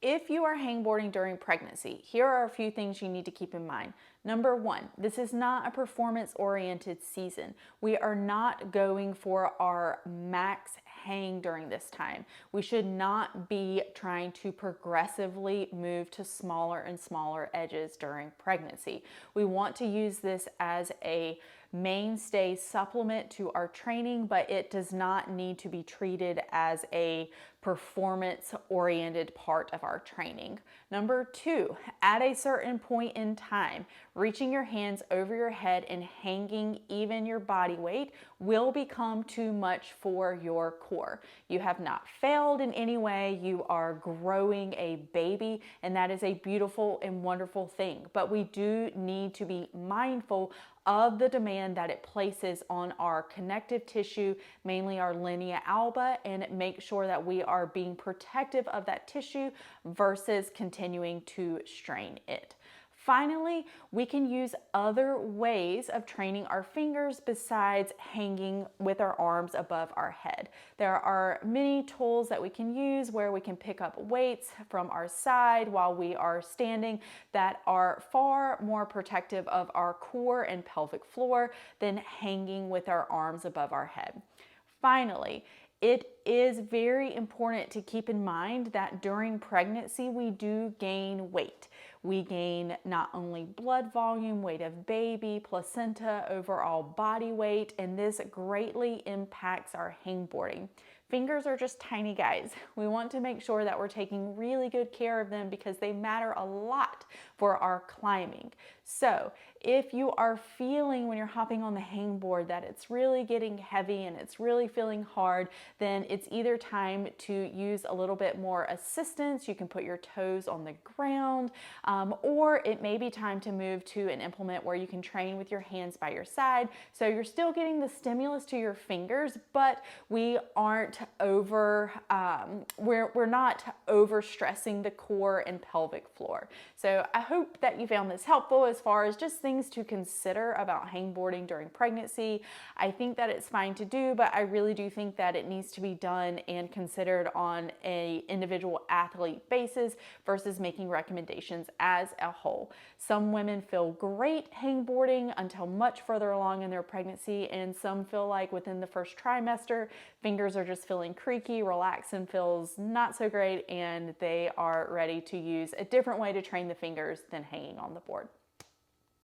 If you are hangboarding during pregnancy, here are a few things you need to keep in mind. Number one, this is not a performance-oriented season. We are not going for our max hang during this time. We should not be trying to progressively move to smaller and smaller edges during pregnancy. We want to use this as a mainstay supplement to our training, but it does not need to be treated as a performance-oriented part of our training. Number two, at a certain point in time, reaching your hands over your head and hanging even your body weight will become too much for your core. You have not failed in any way. You are growing a baby, and that is a beautiful and wonderful thing. But we do need to be mindful of the demand that it places on our connective tissue, mainly our linea alba, and make sure that we are being protective of that tissue versus continuing to strain it. Finally, we can use other ways of training our fingers besides hanging with our arms above our head. There are many tools that we can use where we can pick up weights from our side while we are standing that are far more protective of our core and pelvic floor than hanging with our arms above our head. Finally, it is very important to keep in mind that during pregnancy, we do gain weight. We gain not only blood volume, weight of baby, placenta, overall body weight, and this greatly impacts our hangboarding. Fingers are just tiny guys. We want to make sure that we're taking really good care of them because they matter a lot for our climbing. So if you are feeling when you're hopping on the hangboard that it's really getting heavy and it's really feeling hard, then it's either time to use a little bit more assistance. You can put your toes on the ground, or it may be time to move to an implement where you can train with your hands by your side. So you're still getting the stimulus to your fingers, but we aren't we're not over stressing the core and pelvic floor. So I hope that you found this helpful as far as just things to consider about hangboarding during pregnancy. I think that it's fine to do, but I really do think that it needs to be done and considered on an individual athlete basis versus making recommendations as a whole. Some women feel great hangboarding until much further along in their pregnancy, and some feel like within the first trimester, fingers are just feeling creaky, relaxin feels not so great, and they are ready to use a different way to train the fingers than hanging on the board.